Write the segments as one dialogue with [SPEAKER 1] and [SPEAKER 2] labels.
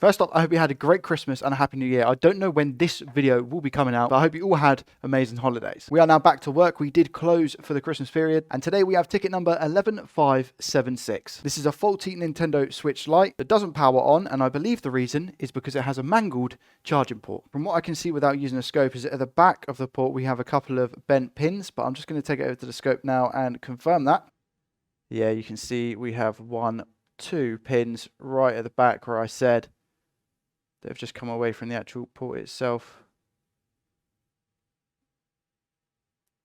[SPEAKER 1] First off, I hope you had a great Christmas and a Happy New Year. I don't know when this video will be coming out, but I hope you all had amazing holidays. We are now back to work. We did close for the Christmas period, and today we have ticket number 11576. This is a faulty Nintendo Switch Lite that doesn't power on, and I believe the reason is because it has a mangled charging port. From what I can see without using a scope is that at the back of the port we have a couple of bent pins, but I'm just going to take it over to the scope now and confirm that. Yeah, you can see we have two pins right at the back where I said they've just come away from the actual port itself.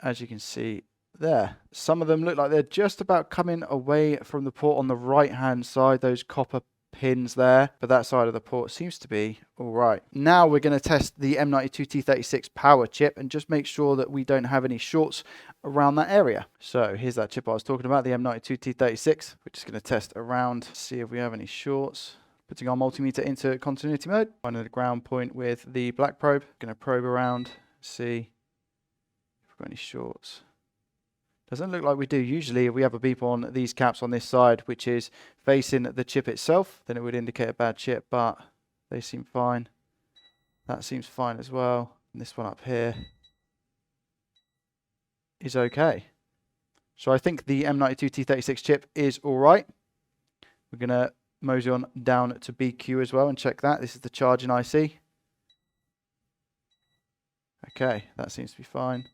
[SPEAKER 1] As you can see there, some of them look like they're just about coming away from the port on the right hand side, those copper pins there, but that side of the port seems to be all right. Now we're going to test the M92T36 power chip and just make sure that we don't have any shorts around that area. So here's that chip I was talking about, the M92T36. We're just going to test around, see if we have any shorts. Putting our multimeter into continuity mode, finding the ground point with the black probe. Going to probe around, see if we've got any shorts. Doesn't look like we do. Usually if we have a beep on these caps on this side, which is facing the chip itself, then it would indicate a bad chip, but they seem fine. That seems fine as well. And this one up here is okay. So I think the M92T36 chip is all right. We're going to mosey on down to BQ as well and check that. This is the charging IC. Okay, that seems to be fine.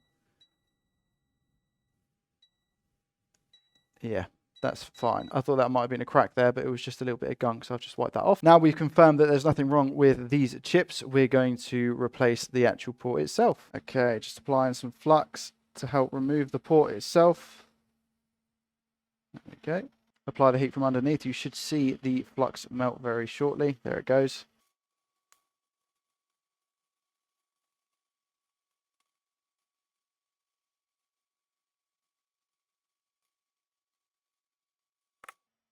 [SPEAKER 1] Yeah, that's fine. I thought that might have been a crack there, but it was just a little bit of gunk, so I've just wiped that off. Now we've confirmed that there's nothing wrong with these chips. We're going to replace the actual port itself. Okay, just applying some flux to help remove the port itself. Okay. Apply the heat from underneath. You should see the flux melt very shortly. There it goes.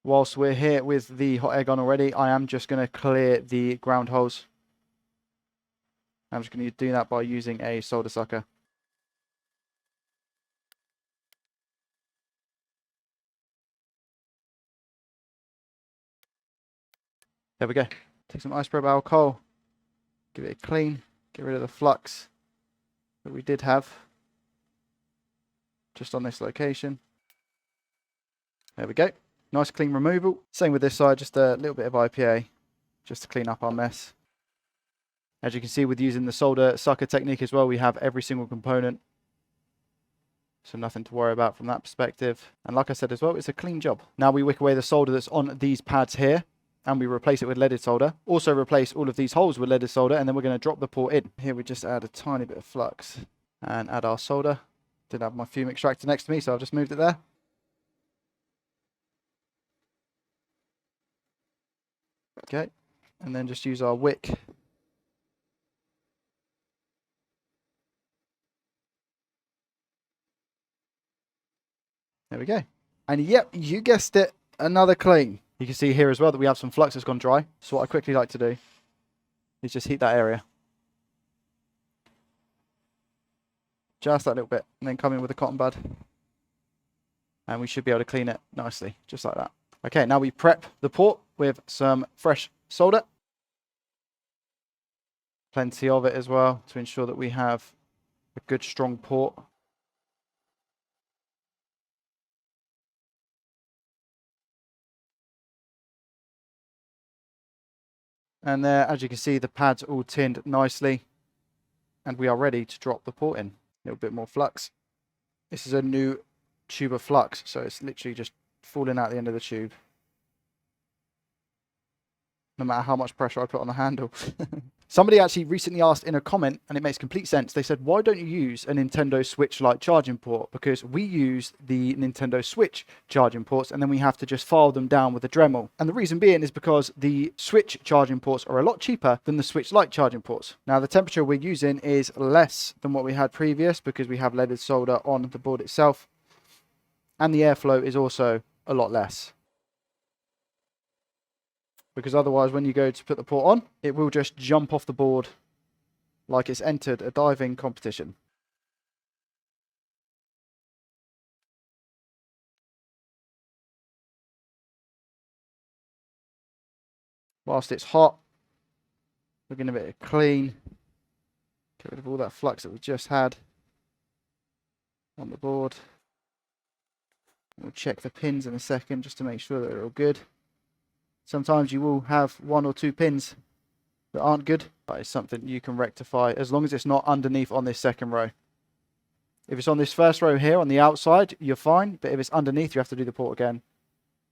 [SPEAKER 1] Whilst we're here with the hot air gun already, I am just going to clear the ground holes. I'm just going to do that by using a solder sucker. There we go. Take some ice probe alcohol, give it a clean, get rid of the flux that we did have just on this location. There we go. Nice clean removal. Same with this side, just a little bit of IPA just to clean up our mess. As you can see with using the solder sucker technique as well, we have every single component. So nothing to worry about from that perspective. And like I said as well, it's a clean job. Now we wick away the solder that's on these pads here and we replace it with leaded solder. Also replace all of these holes with leaded solder, and then we're going to drop the port in. Here we just add a tiny bit of flux and add our solder. Didn't have my fume extractor next to me, so I've just moved it there. Okay, and then just use our wick. There we go. And yep, you guessed it, another clean. You can see here as well that we have some flux that's gone dry. So what I quickly like to do is just heat that area. Just that little bit, and then come in with a cotton bud. And we should be able to clean it nicely, just like that. Okay, now we prep the port with some fresh solder. Plenty of it as well to ensure that we have a good strong port. And there, as you can see, the pad's all tinned nicely. And we are ready to drop the port in. A little bit more flux. This is a new tube of flux, so it's literally just falling out the end of the tube. No matter how much pressure I put on the handle. Somebody actually recently asked in a comment, and it makes complete sense. They said, why don't you use a Nintendo Switch Lite charging port? Because we use the Nintendo Switch charging ports, and then we have to just file them down with a Dremel. And the reason being is because the Switch charging ports are a lot cheaper than the Switch Lite charging ports. Now, the temperature we're using is less than what we had previous because we have leaded solder on the board itself. And the airflow is also a lot less. Because otherwise, when you go to put the port on, it will just jump off the board like it's entered a diving competition. Whilst it's hot, We're going to give it a clean. Get rid of all that flux that we just had on the board. We'll check the pins in a second just to make sure that they're all good. Sometimes you will have 1 or 2 pins that aren't good. That is something you can rectify as long as it's not underneath on this second row. If it's on this first row here on the outside, you're fine. But if it's underneath, you have to do the port again.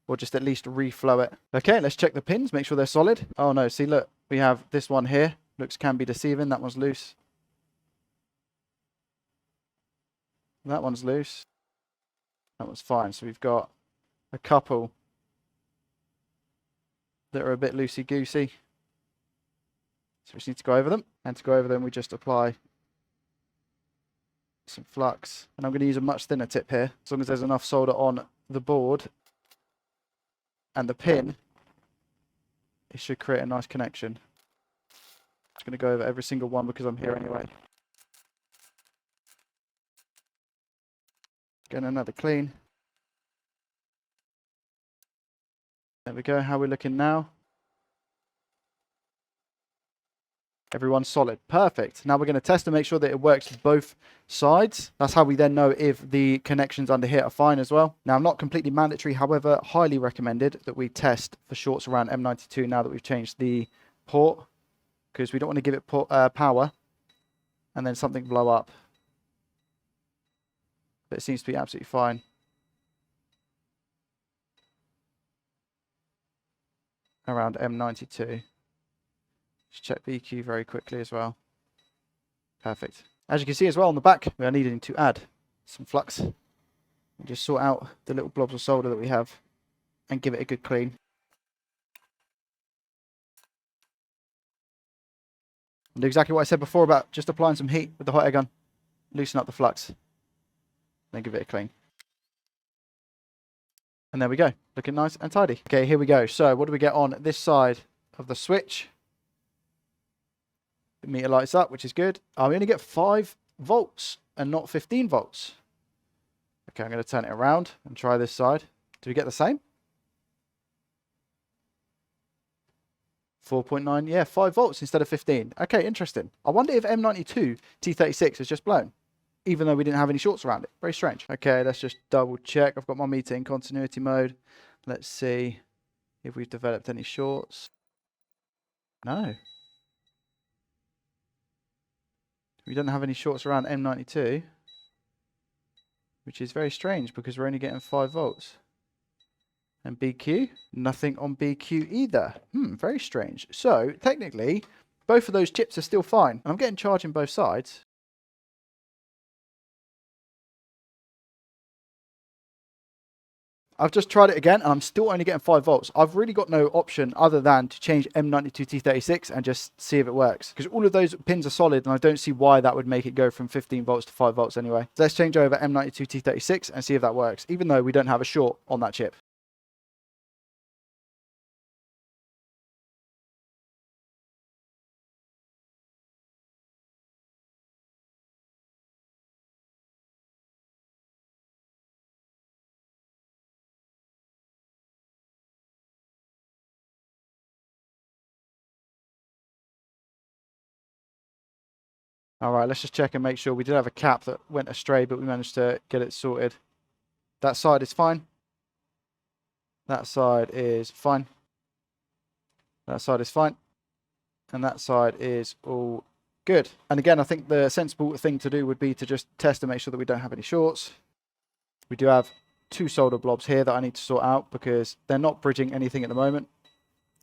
[SPEAKER 1] Or just at least reflow it. Okay, let's check the pins, make sure they're solid. Oh no, see look, we have this one here. Looks can be deceiving, that one's loose. That one's loose. That one's fine. So we've got a couple that are a bit loosey-goosey. So we just need to go over them. And to go over them, we just apply some flux. And I'm going to use a much thinner tip here. As long as there's enough solder on the board and the pin, it should create a nice connection. I'm just going to go over every single one because I'm here anyway. Getting another clean. There we go. How we're looking now. Everyone's solid. Perfect. Now we're going to test to make sure that it works both sides. That's how we then know if the connections under here are fine as well. Now, not completely mandatory, however, highly recommended that we test for shorts around M92 now that we've changed the port, because we don't want to give it power and then something blow up. But it seems to be absolutely fine. Around M92. Just check BQ very quickly as well. Perfect. As you can see as well on the back, we are needing to add some flux. And just sort out the little blobs of solder that we have and give it a good clean. And do exactly what I said before about just applying some heat with the hot air gun. Loosen up the flux. Then give it a clean. And there we go. Looking nice and tidy. Okay, here we go. So what do we get on this side of the switch? The meter lights up, which is good. Oh, we only get 5 volts and not 15 volts. Okay, I'm going to turn it around and try this side. Do we get the same? 4.9, yeah, 5 volts instead of 15. Okay, interesting. I wonder if M92 T36 has just blown, even though we didn't have any shorts around it. Very strange. Okay, let's just double check. I've got my meter in continuity mode. Let's see if we've developed any shorts. No. We don't have any shorts around M92, which is very strange because we're only getting 5 volts. And BQ, nothing on BQ either. Very strange. So technically, both of those chips are still fine. And I'm getting charged on both sides. I've just tried it again and I'm still only getting 5 volts. I've really got no option other than to change M92 T36 and just see if it works. Because all of those pins are solid and I don't see why that would make it go from 15 volts to 5 volts anyway. So let's change over M92 T36 and see if that works, even though we don't have a short on that chip. All right, let's just check and make sure. We did have a cap that went astray, but we managed to get it sorted. That side is fine. That side is fine. That side is fine. And that side is all good. And again, I think the sensible thing to do would be to just test to make sure that we don't have any shorts. We do have 2 solder blobs here that I need to sort out because they're not bridging anything at the moment.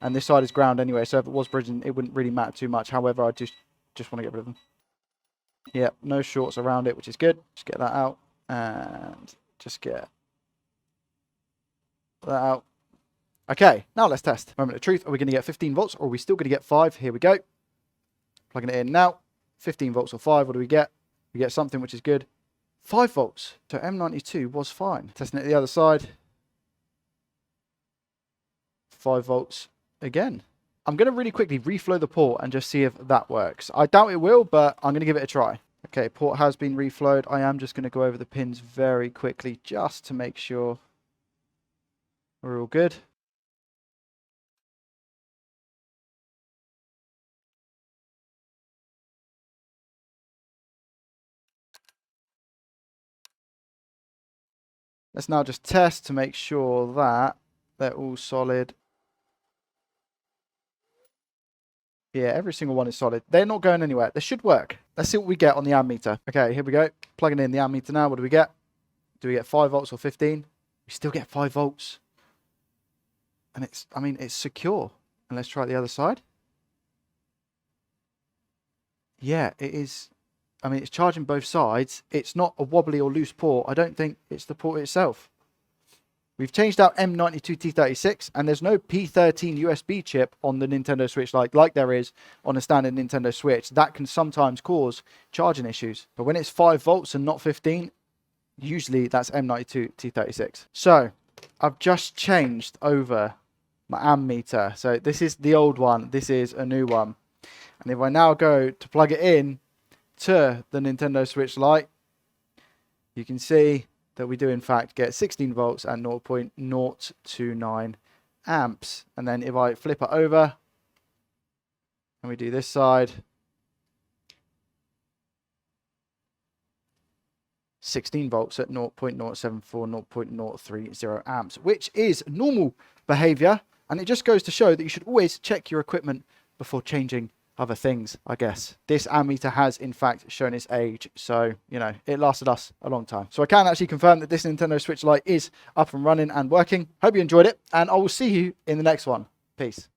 [SPEAKER 1] And this side is ground anyway, so if it was bridging, it wouldn't really matter too much. However, I just want to get rid of them. Yep, no shorts around it, which is good. Just get that out and just get that out. Okay, now let's test. Moment of truth. Are we going to get 15 volts or are we still going to get 5? Here we go. Plugging it in now. 15 volts or 5. What do we get? We get something which is good. 5 volts. So M92 was fine. Testing it the other side. 5 volts again. I'm going to really quickly reflow the port and just see if that works. I doubt it will, but I'm going to give it a try. Okay, port has been reflowed. I am just going to go over the pins very quickly just to make sure we're all good. Let's now just test to make sure that they're all solid. Yeah, every single one is solid. They're not going anywhere. They should work. Let's see what we get on the ammeter. Okay, here we go. Plugging in the ammeter now. What do we get? Do we get 5 volts or 15? We still get 5 volts. And it's, I mean, it's secure. And let's try the other side. Yeah, it is. I mean, it's charging both sides. It's not a wobbly or loose port. I don't think it's the port itself. We've changed out M92T36, and there's no P13 USB chip on the Nintendo Switch like there is on a standard Nintendo Switch. That can sometimes cause charging issues. But when it's 5 volts and not 15, usually that's M92T36. So I've just changed over my ammeter. So this is the old one. This is a new one. And if I now go to plug it in to the Nintendo Switch Lite, you can see that we do in fact get 16 volts and 0.029 amps. And then if I flip it over and we do this side, 16 volts at 0.074, 0.030 amps, which is normal behavior. And it just goes to show that you should always check your equipment before changing other things, I guess. This ammeter has in fact shown its age, so you know it lasted us a long time. So I can actually confirm that this Nintendo Switch Lite is up and running and working. Hope you enjoyed it, and I will see you in the next one. Peace.